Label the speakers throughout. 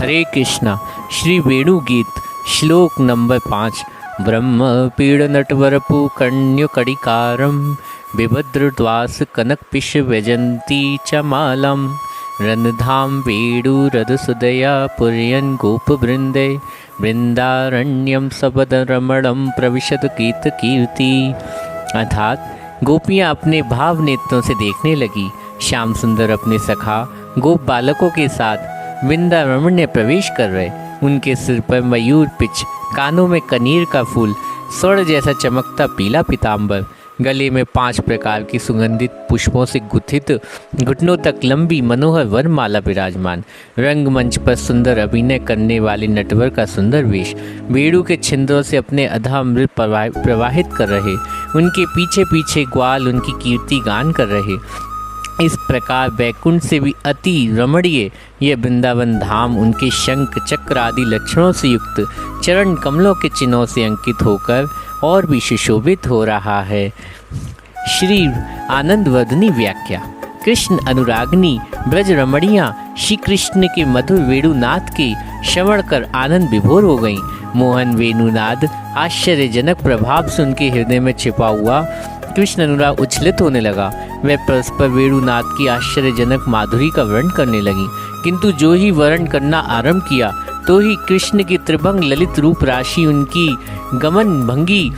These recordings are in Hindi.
Speaker 1: हरे कृष्णा। श्री वेणु गीत श्लोक नंबर 5। ब्रह्म पीड़ नटवरपु कण्युकडिकारं बिभद्रद्वास कनकपिश व्यजन्ती च मालम रन्धाम वेणुरधसुदया पुर्यन् गोपवृन्दे वृंदारण्यम सबदरमणम प्रविशद गीत कीर्ति। अर्थात गोपियाँ अपने भाव नेत्रों से देखने लगी। श्याम सुंदर अपने सखा गोप बालकों के साथ वृंदावन में प्रवेश कर रहे। उनके सिर पर मयूर पिच, कानों में कनीर का फूल, स्वर्ण जैसा चमकता पीला पीताम्बर, गले में 5 प्रकार की सुगंधित पुष्पों से गुथित घुटनों तक लंबी मनोहर वरमाला विराजमान। रंगमंच पर सुंदर अभिनय करने वाले नटवर का सुंदर वेश, वेणु के छिंदों से अपने अधामृत प्रवाहित कर रहे। उनके पीछे पीछे ग्वाल उनकी कीर्ति गान कर रहे। इस प्रकार बैकुंठ से भी अति रमणीय यह वृंदावन धाम उनके शंख चक्र आदि लक्षणों से युक्त चरण कमलों के चिन्हों से अंकित होकर और भी सुशोभित हो रहा है। श्री आनंदवर्धनी व्याख्या। कृष्ण अनुरागनी ब्रज रमणियाँ श्री कृष्ण के मधुर वेणुनाद के श्रवण कर आनंद विभोर हो गईं। मोहन वेणुनाद आश्चर्यजनक प्रभाव से उनके हृदय में छिपा हुआ कृष्ण अनुराग उच्छलित होने लगा। वह परस्पर वेणुनाद की आश्चर्यजनक माधुरी का वर्णन करने लगी, किंतु जो ही वर्णन करना आरंभ किया तो ही कृष्ण की त्रिभंग ललित रूप राशि, उनकी गमन भंगी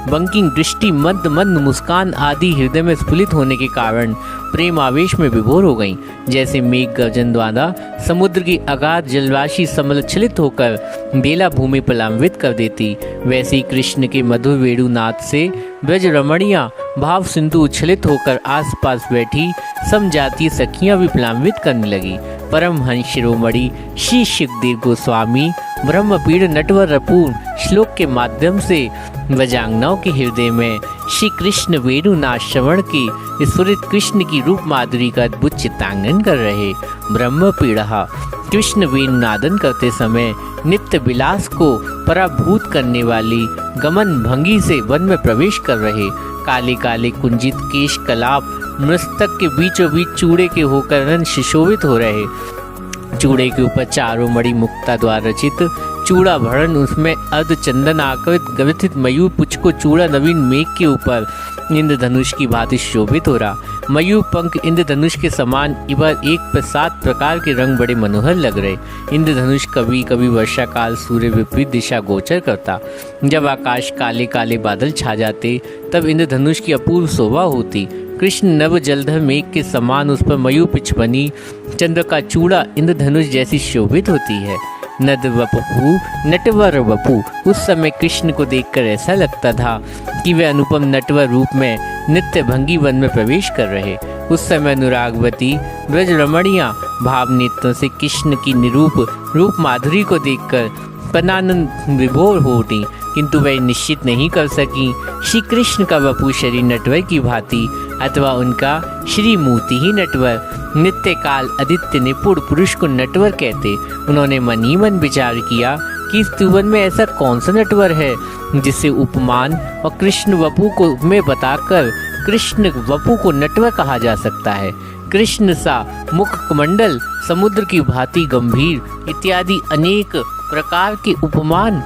Speaker 1: बंकिंग दृष्टि, मंद मंद मुस्कान आदि हृदय में स्फुलित होने के कारण प्रेम आवेश में विभोर हो गईं। जैसे मेघ गर्जन द्वारा समुद्र की अगाध जलराशि समलच्छलित होकर बेला भूमि पलान्वित कर देती, वैसे ही कृष्ण के मधुर वेणुनाद से ब्रज रमणियाँ भाव सिंधु उच्छलित होकर आसपास बैठी समजातीय सखियाँ भी पलान्वित करने लगी। परमहंस शिरोमणि श्री सुखदेव गोस्वामी ब्रह्मपीड़ नटवर रपूर्ण श्लोक के माध्यम से वजांगनाओं के हृदय में श्री कृष्ण वेणुनाद श्रवण के स्फुरित कृष्ण की रूप माधुरी का अद्भुत चित्रांकन कर रहे। ब्रह्मपीड़ा कृष्ण वेणुनादन करते समय नित्य विलास को पराभूत करने वाली गमन भंगी से वन में प्रवेश कर रहे। काले काले कुंजित केश कलाप मस्तक के बीचों बीच चूड़े के होकर सुशोभित हो रहे। चूड़े के ऊपर चारों मणि मुक्ता द्वारा रचित चूड़ा भरण, उसमें अर्ध चंदन आकृत ग्रथित मयूर पुच्छ को चूड़ा नवीन मेघ के ऊपर इंद्रधनुष की भांति शोभित हो रहा। मयूर पंख इंद्रधनुष के समान इधर एक पर 7 प्रकार के रंग बड़े मनोहर लग रहे। इंद्रधनुष कभी कभी वर्षा काल सूर्य विपरीत दिशा गोचर करता। जब आकाश काले काले बादल छा जाते तब इंद्रधनुष की अपूर्व शोभा होती। कृष्ण नव जलधर मेघ के समान उस पर मयूर पिछ बनी चंद्र का चूड़ा इंद्रधनुष जैसी शोभित होती है। नद वपु नटवर वपु। उस समय कृष्ण को देखकर ऐसा लगता था कि वे अनुपम नटवर रूप में नित्य भंगी वन में प्रवेश कर रहे। उस समय अनुरागवती ब्रज रमणियाँ भाव नेत्रों से कृष्ण की निरूप रूप माधुरी को देखकर परानंद विभोर हो उठी, किंतु वह निश्चित नहीं कर सकी श्री कृष्ण का वपु शरीर नटवर की भांति अथवा उनका श्री मूर्ति ही नटवर। नित्य काल आदित्य निपुण पुरुष को नटवर कहते। उन्होंने मन ही मन विचार किया कि इस त्रिभुवन में ऐसा कौन सा नटवर है जिसे उपमान और कृष्ण वपु को में बताकर कृष्ण वपु को नटवर कहा जा सकता है। कृष्ण सा मुख कमंडल, समुद्र की भांति गंभीर इत्यादि अनेक प्रकार के उपमान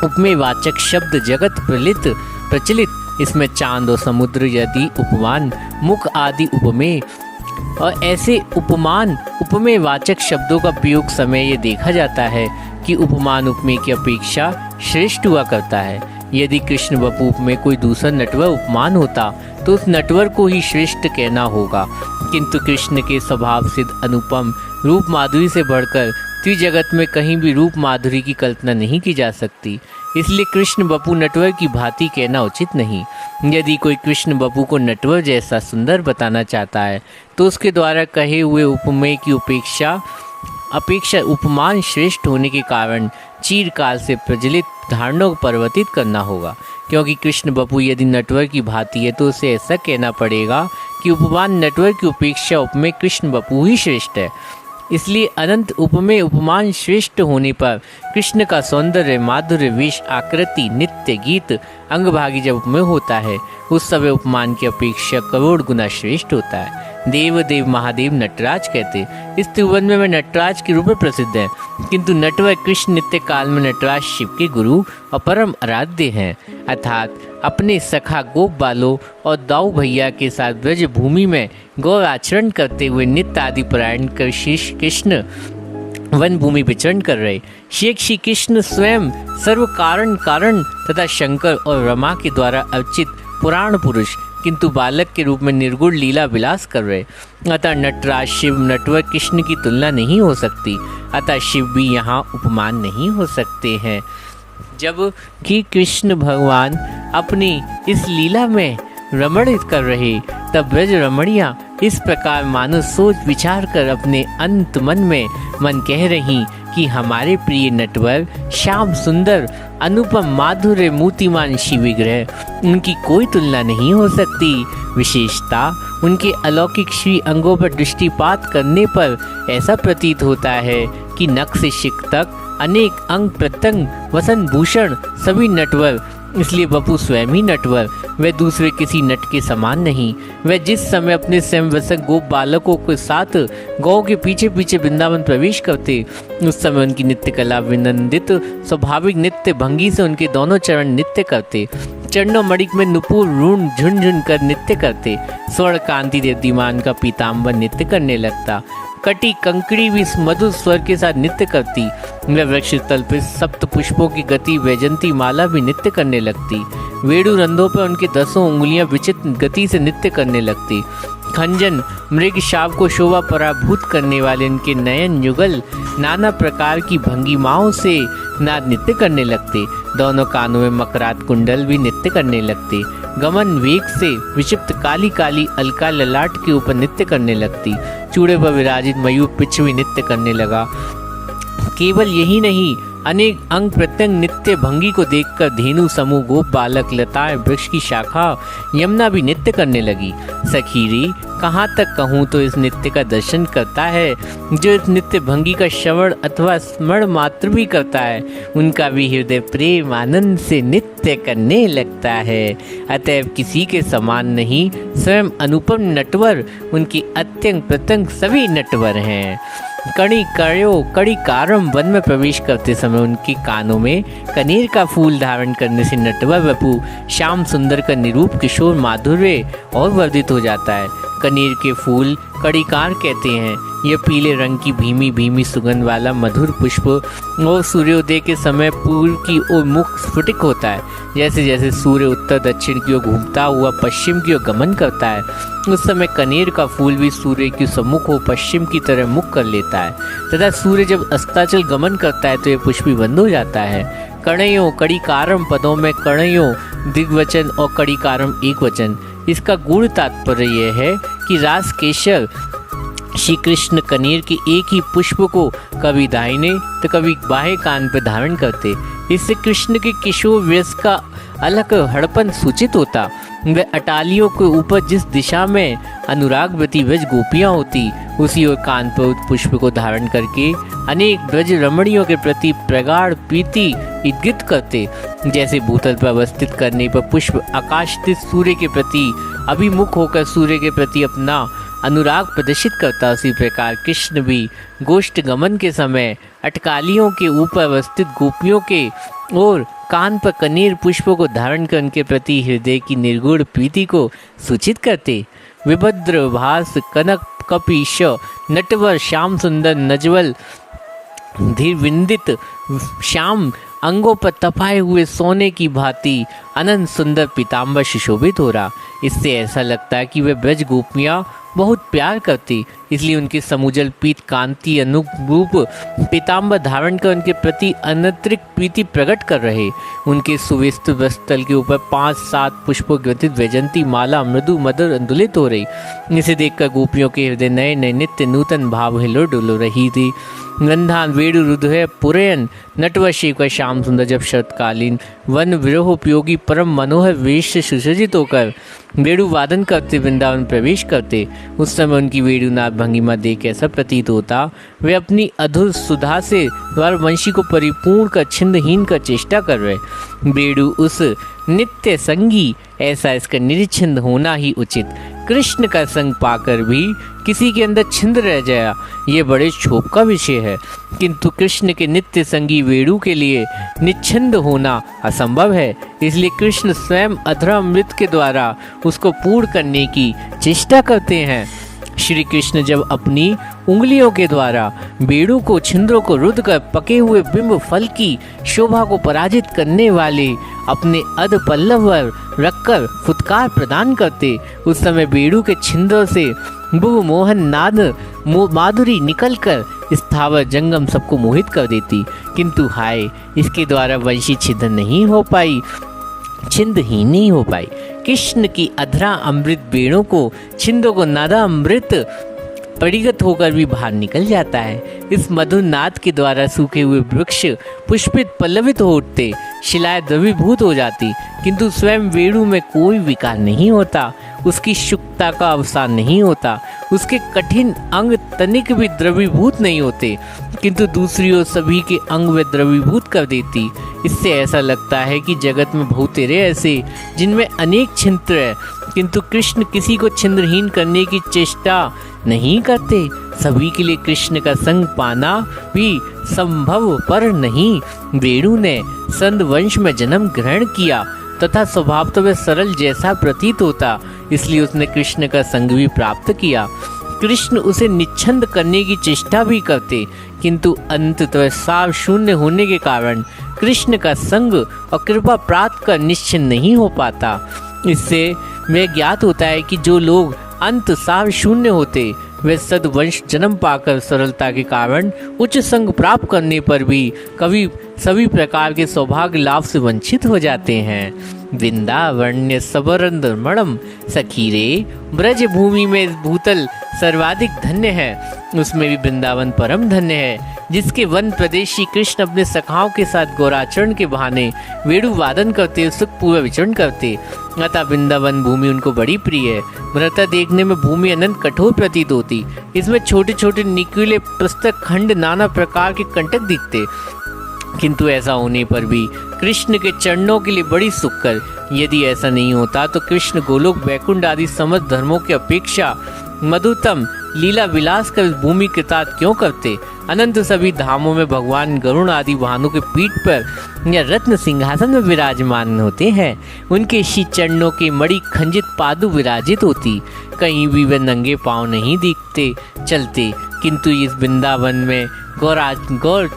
Speaker 1: उपमेय वाचक शब्द जगत प्रचलित। इसमें चांद और समुद्र यदि उपमान, मुख आदि उपमेय और ऐसे उपमान उपमेय वाचक शब्दों का प्रयोग समय ये देखा जाता है कि उपमान उपमेय की अपेक्षा श्रेष्ठ हुआ करता है। यदि कृष्ण वपु में कोई दूसरा नटवर उपमान होता तो उस नटवर को ही श्रेष्ठ कहना होगा, किंतु कृष्ण के स्वभाव सिद्ध अनुपम रूप माधुरी से बढ़कर त्रिजगत में कहीं भी रूप माधुरी की कल्पना नहीं की जा सकती। इसलिए कृष्ण वपु नटवर की भांति कहना उचित नहीं। यदि कोई कृष्ण वपु को नटवर जैसा सुंदर बताना चाहता है तो उसके द्वारा कहे हुए उपमेय की अपेक्षा उपमान श्रेष्ठ होने के कारण चिरकाल से प्रचलित धारणाओं को परिवर्तित करना होगा। क्योंकि कृष्ण वपु यदि नटवर की भांति है तो उसे ऐसा कहना पड़ेगा कि उपमान नटवर की अपेक्षा उपमेय कृष्ण वपु ही श्रेष्ठ है। इसलिए अनंत उपमेय उपमान श्रेष्ठ होने पर कृष्ण का सौंदर्य, माधुर्य, वेश, आकृति, नित्य गीत, अंगभागी जब उपमेय होता है उस समय उपमान की अपेक्षा करोड़ गुना श्रेष्ठ होता है। देवदेव महादेव नटराज कहते। इस त्रिभुवन में वे नटराज के रूप में प्रसिद्ध हैं, किंतु नटवर कृष्ण नित्य काल में नटराज शिव के गुरु और परम आराध्य हैं, अर्थात अपने सखा गोप बालों और दाऊ भैया के साथ ब्रज भूमि में गौर आचरण करते हुए नित्य आदि परायण कृष्ण वन भूमि विचरण कर रहे। श्री कृष्ण स्वयं सर्व कारण तथा शंकर और रमा के द्वारा अर्चित पुराण पुरुष, किंतु बालक के रूप में निर्गुण लीला विलास कर रहे। अतः नटराज शिव नटवर कृष्ण की तुलना नहीं हो सकती, अतः शिव भी यहाँ उपमान नहीं हो सकते हैं। जब कि कृष्ण भगवान अपनी इस लीला में रमणित कर रहे, तब ब्रज रमणियाँ इस प्रकार मानो सोच विचार कर अपने अंत मन कह रही कि हमारे प्रिय नटवर श्याम सुंदर अनुपम माधुर्य मूर्तिमान शिव विग्रह, उनकी कोई तुलना नहीं हो सकती। विशेषता उनके अलौकिक श्री अंगों पर दृष्टिपात करने पर ऐसा प्रतीत होता है कि नख से शिख तक अनेक अंग प्रत्यंग वसन भूषण सभी नटवर, इसलिए बपू स्वयं ही नटवर, वह दूसरे किसी नट के समान नहीं। वह जिस समय अपने स्वयं वसक गोप बालकों के साथ गौ के पीछे पीछे वृंदावन प्रवेश करते, उस समय उनकी नित्य कला विनंदित स्वाभाविक नित्य भंगी से उनके दोनों चरण नित्य करते, चरणों मणिक में नुपुर रून झुनझुन कर नृत्य करते। स्वर्ण कांति देदीमान का पीताम्बर नृत्य करने लगता, कटी कंकड़ी भी मधुर स्वर के साथ नृत्य करती। वह वृक्ष स्थल पर सप्त पुष्पों की गति वैजंती माला भी नृत्य करने लगती। वेणु रंधों पर उनके 10 उंगलियां विचित्र गति से नृत्य करने लगती। खंजन मृग शाव को शोभा पराभूत करने वाले उनके नयन युगल नाना प्रकार की भंगिमाओं से नाद नृत्य करने लगते। दोनों कानों में मकरात कुंडल भी नृत्य करने लगते। गमन वेग से विक्षिप्त काली काली अलका ललाट के ऊपर नृत्य करने लगती। चूड़े पर विराजित मयूर पिछ भी नृत्य करने लगा। केवल यही नहीं, अनेक अंग प्रत्यंग नित्य भंगी को देखकर धेनु समूह गोप बालक लताएं वृक्ष की शाखा यमुना भी नृत्य करने लगी। सखीरी कहाँ तक कहूँ तो इस नृत्य का दर्शन करता है, जो इस नित्य भंगी का श्रवण अथवा स्मरण मात्र भी करता है, उनका भी हृदय प्रेम आनंद से नृत्य करने लगता है। अतएव किसी के समान नहीं, स्वयं अनुपम नटवर उनकी अत्यंग प्रत्यंग सभी नटवर हैं। कड़ी कारम वन में प्रवेश करते समय उनके कानों में कनेर का फूल धारण करने से नटवर वपु श्याम सुंदर का निरूप किशोर माधुर्य और वर्धित हो जाता है। कनेर के फूल कड़ीकार कहते हैं। यह पीले रंग की भीमी भीमी सुगंध वाला मधुर पुष्प और सूर्योदय के समय पूर्व की ओर मुख स्फुटित होता है। जैसे जैसे सूर्य उत्तर दक्षिण की ओर घूमता हुआ पश्चिम की ओर गमन करता है, उस समय कनेर का फूल भी सूर्य के सम्मुख हो पश्चिम की तरह मुख कर लेता है तथा सूर्य जब अस्ताचल गमन करता है तो यह पुष्प बंद हो जाता है। कणयों कड़ीकारम पदों में कणयों दिग्वचन और कड़ीकारम एक वचन। इसका गूढ़ तात्पर्य यह है कि रास केशर श्री कृष्ण कनेर के एक ही पुष्प को कभी दाहिने तो कभी बाएं कान पर धारण करते। इससे कृष्ण के किशोर व्यस का अलग हड़पन सूचित होता। वह अटालियों के ऊपर जिस दिशा में अनुरागवती ब्रज गोपियाँ होती, उसी ओर कान पर उस पुष्प को धारण करके अनेक ब्रज रमणियों के प्रति प्रगाढ़ प्रीति इंगित करते। जैसे भूतल पर अवस्थित करने पर पुष्प आकाशस्थित सूर्य के प्रति अभिमुख होकर सूर्य के प्रति अपना अनुराग प्रदर्शित करता, उसी प्रकार कृष्ण भी गोष्ठ गमन के समय अटकालियों के ऊपर अवस्थित गोपियों के और कान पर कनेर पुष्पों को धारण कर उनके प्रति हृदय की निर्गुण प्रीति को सूचित करते। विभद्र भास कनक कपीश नटवर श्याम सुंदर नजवल धीरविंदित श्याम अंगों पर तपाए हुए सोने की भांति अनंत सुंदर पीताम्बर सुशोभित हो रहा। इससे ऐसा लगता है कि वे ब्रज गोपियाँ बहुत प्यार करती, इसलिए उनके समुजल पीत कांति अनुरूप पीताम्बर धारण कर उनके प्रति अनतिरिक्त प्रीति प्रकट कर रहे। उनके सुविस्तृत वस्त्रतल के ऊपर 5-7 पुष्पों ग्रथित वैजंती माला मृदु मधुर अंदुलित हो रही। इसे देखकर गोपियों के हृदय नए नए नित्य नूतन भाव हिलो डुलो रही थी। गंधान वेणु रुदय पुरयन नटवर शिव का श्याम सुंदर जब शरतकालीन वन विरोह उपयोगी परम मनोहर वेश से सुसज्जित होकर वेणु वादन करते वृंदावन प्रवेश करते, उस समय उनकी वेणुनाद भंगिमा देख ऐसा प्रतीत होता वे अपनी अधुर सुधा से वंशी को परिपूर्ण कर छिंदहीन कर चेष्टा कर रहे। वेणु उस नित्य संगी, ऐसा इसका निरीक्षण होना ही उचित। कृष्ण का संग पाकर भी किसी के अंदर छिंद रह जाया, ये बड़े क्षोभ का विषय है। किंतु कृष्ण के नित्य संगी वेणु के लिए निच्छिंद होना असंभव है। इसलिए कृष्ण स्वयं अधरामृत के द्वारा उसको पूर्ण करने की चेष्टा करते हैं। श्री कृष्ण जब अपनी उंगलियों के द्वारा वेणु को छिंद्रों को रुद्ध कर पके हुए बिंब फल की शोभा को पराजित करने वाले अपने अध पल्लव पर रखकर फुटकार प्रदान करते, उस समय वेणु के छिंद्रों से बुभ मोहन नाद माधुरी निकलकर स्थावर जंगम सबको मोहित कर देती। किंतु हाय, इसके द्वारा वंशी छिद्र नहीं हो पाई, छिंद ही नहीं हो पाई। कृष्ण की अधरा अमृत वेणु को छिंदों को नादा अमृत परिगत होकर भी बाहर निकल जाता है। इस मधुर नाद के द्वारा सूखे हुए वृक्ष पुष्पित पल्लवित हो उठते, शिलाएं द्रवीभूत हो जाती, किंतु स्वयं वेणु में कोई विकार नहीं होता, उसकी शुकता का अवसान नहीं होता, उसके कठिन अंग तनिक भी द्रवीभूत नहीं होते, किंतु दूसरी ओर सभी के अंग वे द्रवीभूत कर देती। इससे ऐसा लगता है कि जगत में बहुतेरे ऐसे जिनमें अनेक छिद्र है, किंतु कृष्ण किसी को छिद्रहीन करने की चेष्टा नहीं करते। सभी के लिए कृष्ण का संग पाना भी संभव पर नहीं। वेणु ने संद वंश में जन्म ग्रहण किया तथा स्वभाव तो वह सरल जैसा प्रतीत होता, इसलिए उसने कृष्ण का संग भी प्राप्त किया। कृष्ण उसे निच्छंद करने की चेष्टा भी करते, किंतु अंततः साव शून्य होने के कारण कृष्ण का संग और कृपा प्राप्त कर निश्चिंत नहीं हो पाता। इससे वह ज्ञात होता है कि जो लोग अंत साव शून्य होते वे सदवंश जन्म पाकर सरलता के कारण उच्च संग प्राप्त करने पर भी कभी सभी प्रकार के सौभाग्य लाभ से वंचित हो जाते हैं। वृंदावन्य सबरंदमणम सखीरे, ब्रज भूमि में भूतल सर्वाधिक धन्य है, उसमें भी वृंदावन परम धन्य है, जिसके वन प्रदेशी कृष्ण अपने सखाओं के साथ गौराचरण के बहाने वेणु वादन करते सुखपूर्वक विचरण करते, अतः वृंदावन भूमि उनको बड़ी प्रिय है। वृता देखने में भूमि अनंत कठोर प्रतीत होती, इसमें छोटे छोटे निकुले पुस्तक खंड नाना प्रकार के कंटक दिखते, किंतु ऐसा होने पर भी कृष्ण के चरणों के लिए बड़ी सुखकर। यदि ऐसा नहीं होता तो कृष्ण गोलोक वैकुंठ आदि समस्त धर्मों की अपेक्षा मधुतम लीला विलास कर भूमि कृतार्थ क्यों करते। अनंत सभी धामों में भगवान गरुण आदि वाहनों के पीठ पर या रत्न सिंहासन में विराजमान होते हैं, उनके श्री चरणों के मणि खंजित पादु विराजित होती, कहीं भी वे नंगे पांव नहीं दिखते चलते, किंतु इस वृंदावन में गौर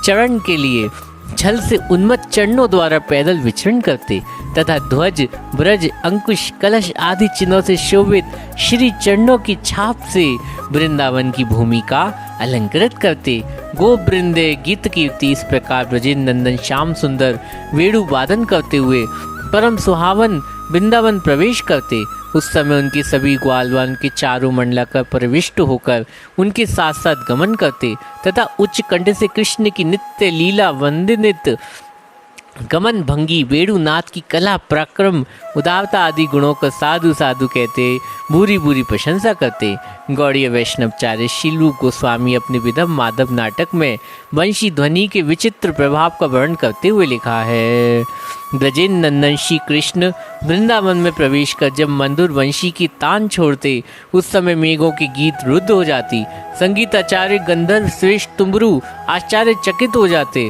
Speaker 1: चरण के लिए छल से उन्मत्त चरणों द्वारा पैदल विचरण करते तथा ध्वज ब्रज अंकुश कलश आदि चिन्हों से शोभित श्री चरणों की छाप से वृंदावन की भूमि का अलंकृत करते। गो वृंदे गीत कीर्ति, इस प्रकार ब्रजेंद्र नंदन श्याम सुंदर वेणु वादन करते हुए परम सुहावन वृंदावन प्रवेश करते। उस समय उनके सभी ग्वालवान के चारों मंडलाकार प्रविष्ट होकर उनके साथ साथ गमन करते तथा उच्च कंठ से कृष्ण की नित्य लीला वंदनित गमन भंगी वेणुनाथ की कला पराक्रम उदारता आदि गुणों का साधु साधु कहते बुरी बुरी प्रशंसा करते। गौड़ीय वैष्णवचार्य शीलरूप गोस्वामी अपने विधव माधव नाटक में वंशी ध्वनि के विचित्र प्रभाव का वर्णन करते हुए लिखा है। ब्रजेंद्र नंदन श्री कृष्ण वृंदावन में प्रवेश कर जब मंधुर वंशी की तान छोड़ते, उस समय मेघों की गीत रुद्ध हो जाती, संगीत आचार्य गंधर्व श्रेष्ठ तुमरू आचार्य चकित हो जाते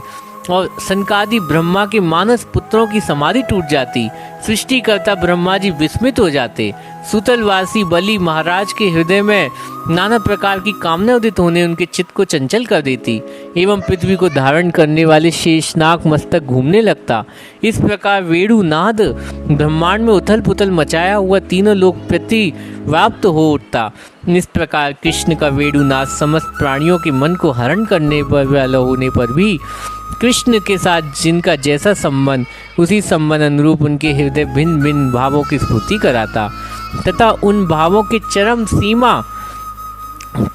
Speaker 1: और सनकादि ब्रह्मा के मानस पुत्रों की समाधि टूट जाती, सृष्टिकर्ता ब्रह्मा जी विस्मित हो जाते, सुतलवासी बलि महाराज के हृदय में नाना प्रकार की कामना उदित होने उनके चित्त को चंचल कर देती, एवं पृथ्वी को धारण करने वाले शेषनाग मस्तक घूमने लगता। इस प्रकार वेणुनाद ब्रह्मांड में उथल पुथल मचाया हुआ तीनों लोक प्रति व्याप्त हो उठता। इस प्रकार कृष्ण का वेणुनाद समस्त प्राणियों के मन को हरण करने वाला होने पर भी कृष्ण के साथ जिनका जैसा संबंध, उसी संबंध अनुरूप उनके हृदय भिन्न भिन्न भावों की स्फूर्ति कराता तथा उन भावों की चरम सीमा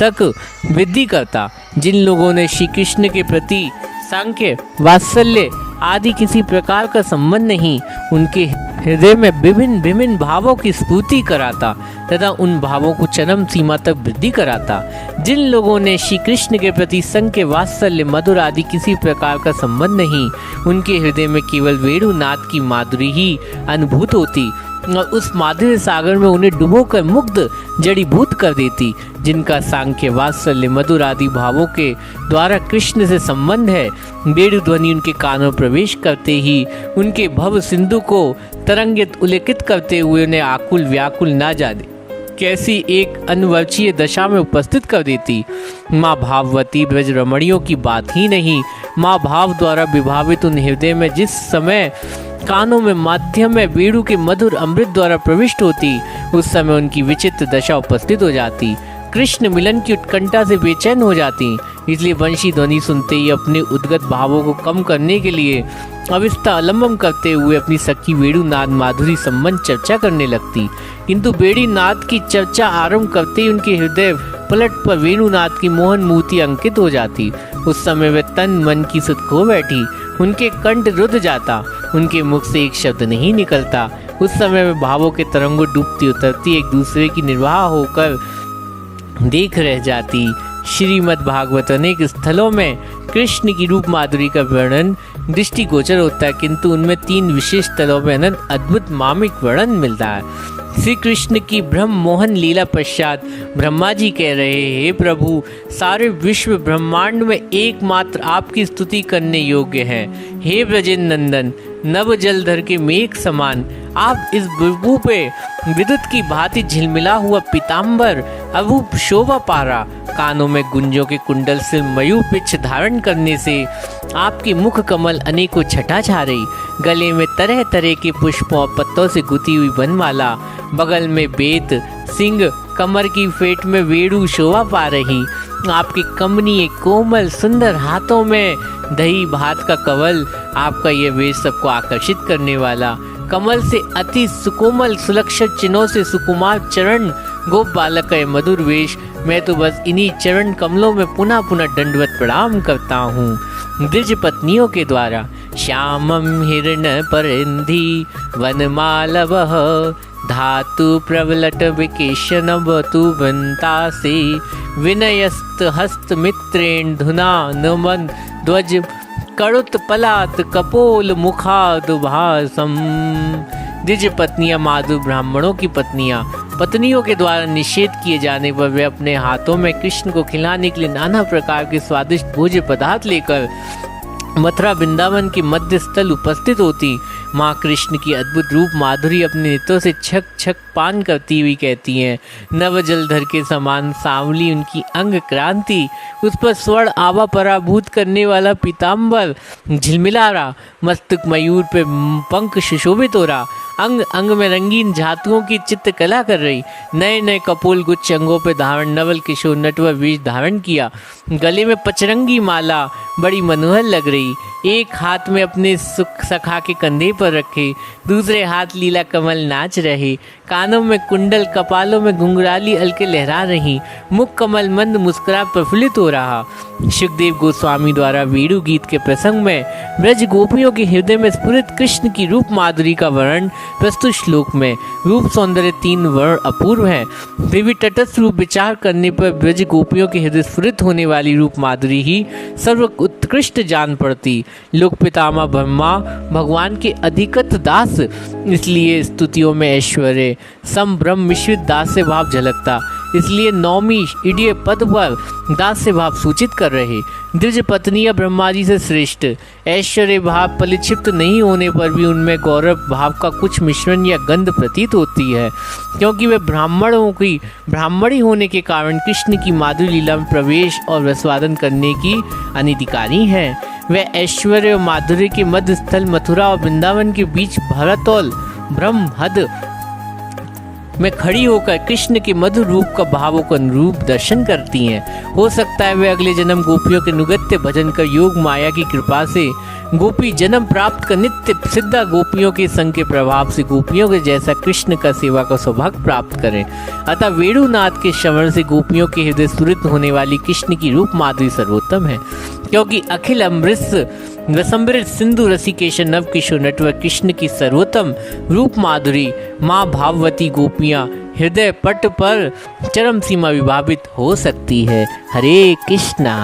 Speaker 1: तक वृद्धि करता। जिन लोगों ने श्री कृष्ण के प्रति सांख्य वात्सल्य आदि किसी प्रकार का संबंध नहीं, उनके हृदय में विभिन्न विभिन्न भावों की स्फूर्ति कराता तथा उन भावों को चरम सीमा तक वृद्धि कराता। जिन लोगों ने श्री कृष्ण के प्रति संख्य वात्सल्य मधुर आदि किसी प्रकार का संबंध नहीं, उनके हृदय में केवल वेणुनाथ की माधुरी ही अनुभूत होती और उस माधुर्य सागर में उन्हें डुबोकर मुग्ध जड़ीभूत कर देती, जिनका सांख्य, वात्सल्य, मधुर आदि भावों के द्वारा कृष्ण से संबंध है। वेणु ध्वनि उनके कानों में प्रवेश करते ही उनके भव सिंधु को तरंगित उल्लेखित करते हुए उन्हें आकुल व्याकुल ना जाने कैसी एक अनवर्चीय दशा में उपस्थित कर देती। माँ भाववती ब्रज रमणियों की बात ही नहीं, माँ भाव द्वारा विभावित उन हृदय में जिस समय कानों में माध्यम में वेणु के मधुर अमृत द्वारा प्रविष्ट होती, उस समय उनकी विचित्र दशा उपस्थित हो जाती। कृष्ण मिलन की उत्कंठा से बेचैन हो जाती, इसलिए वंशी ध्वनि सुनते ही अपने उद्गत भावों को कम करने के लिए अविस्ता अवलंबन करते हुए अपनी सखी वेणुनाद माधुरी संबंध चर्चा करने लगती। किंतु वेणुनाद की चर्चा आरंभ करते ही उनके हृदय पलट पर वेणुनाद की मोहन मूर्ति अंकित हो जाती। उस समय वे तन मन की सुध खो बैठी, उनके कंठ रुध जाता, उनके मुख से एक शब्द नहीं निकलता। उस समय वे भावों के तरंगों डूबती उतरती एक दूसरे की निर्वाह होकर देख रह जाती। श्रीमद् भागवत अनेक स्थलों में कृष्ण की रूप माधुरी का वर्णन दृष्टिगोचर होता है, किंतु उनमें 3 विशेष स्थलों में अनंत अद्भुत मार्मिक वर्णन मिलता है। श्री कृष्ण की ब्रह्म मोहन लीला पश्चात ब्रह्मा जी कह रहे, हे प्रभु, सारे विश्व ब्रह्मांड में एकमात्र आपकी स्तुति करने योग्य हैं। हे ब्रजेंद्र नंदन, नव जलधर के मेघ समान आप इस विभू पे विद्युत की भांति झिलमिला हुआ पीताम्बर अभूप शोभा पा रहा। कानों में गुंजों के कुंडल से मयूर पिच्छ धारण करने से आपके मुख कमल अनेकों छटा छा रही। गले में तरह तरह के पुष्पों और पत्तों से गुथी हुई बनमाला, बगल में बेत सिंह, कमर की फेट में वेणु शोभा पा रही। आपके कमनीय कोमल सुंदर हाथों में दही भात का कवल, आपका यह वेश सबको आकर्षित करने वाला। कमल से अति सुकोमल सुलक्षित चिन्हों से सुकुमार चरण, गोप बालक का मधुर वेश, मैं तो बस इन्हीं चरण कमलों में पुनः पुनः दंडवत प्रणाम करता हूँ। द्विज पत्नियों के द्वारा श्यामम हिरण परिंधी वनमालवः धातु प्रवलट विकेशन बतु बंतासे विनयस्त हस्त मित्रेण धुना नमन ध्वज करुत पलात कपोल मुखादुभासम। द्विज पत्नियां माधु ब्राह्मणों की पत्नियों के द्वारा निषेध किए जाने पर वे अपने हाथों में कृष्ण को खिलाने के लिए नाना प्रकार के स्वादिष्ट भोज्य पदार्थ लेकर मथुरा वृंदावन के मध्य स्थल उपस्थित होती। माँ कृष्ण की अद्भुत रूप माधुरी अपने नेत्रों से छक छक पान करती हुई कहती हैं, नव जलधर के समान सांवली उनकी अंग क्रांति, उस पर स्वर्ण आभा पराभूत करने वाला पीताम्बर झिलमिला रहा, मस्तक मयूर पे पंख सुशोभित हो रहा, अंग अंग में रंगीन धातुओं की चित्रकला कर रही, नए नए कपोल गुच्छ अंगों पर धारण नवल किशोर नटवर वेश धारण किया, गले में पचरंगी माला बड़ी मनोहर लग रही, एक हाथ में अपने सुख सखा के कंधे पर रखे, दूसरे हाथ लीला कमल नाच रहे, कानों में कुंडल, कपालों में घुंघराली अलके लहरा रही, मुख कमल मंद मुस्कुरा प्रफुल्लित हो रहा। सुखदेव गोस्वामी द्वारा वेणु गीत के प्रसंग में ब्रज गोपियों के हृदय में स्फुरित कृष्ण की रूप माधुरी का वर्णन प्रस्तुत श्लोक में रूप सौंदर्य 3 वर्ण अपूर्व है। फिर भी तटस्थ रूप विचार करने पर ब्रज गोपियों के हृदय स्फुरित होने वाली रूप माधुरी ही सर्व उत्कृष्ट जान पड़ती। लोक पितामह ब्रह्मा भगवान के अधिकत दास, इसलिए स्तुतियों में ऐश्वर्य संभ्रम मिश्रित दास्य भाव झलकता, इसलिए नौमी इडिय पद पर दास्य भाव सूचित कर रहे। द्विज पत्नियां ब्रह्मा जी से श्रेष्ठ, ऐश्वर्य भाव परिक्षिप्त नहीं होने पर भी उनमें गौरव भाव का कुछ मिश्रण या गंध प्रतीत होती है, क्योंकि वे ब्राह्मणी होने के कारण कृष्ण की माधुरी लीला में प्रवेश और रसवादन करने की अनधिकारी हैं। वे ऐश्वर्य और माधुर्य के मध्य स्थल मथुरा और वृंदावन के बीच भरतौल ब्रह्म हद में खड़ी होकर कृष्ण के मधुर रूप का भावों को अनुरूप दर्शन करती हैं। हो सकता है वे अगले जन्म गोपियों के नुगत्य भजन कर योग माया की कृपा से गोपी जन्म प्राप्त कर नित्य सिद्धा गोपियों के संग के प्रभाव से गोपियों के जैसा कृष्ण का सेवा का सौभाग्य प्राप्त करें। अतः वेणुनाथ के श्रवण से गोपियों के हृदय स्फुरित होने वाली कृष्ण की रूप माधुरी सर्वोत्तम है, क्योंकि अखिल अमृत वसंबृत सिंधु रसिकेश नव किशोर नटवर कृष्ण की सर्वोत्तम रूप माधुरी माँ भाववती गोपियाँ हृदय पट पर चरम सीमा विभावित हो सकती है। हरे कृष्णा।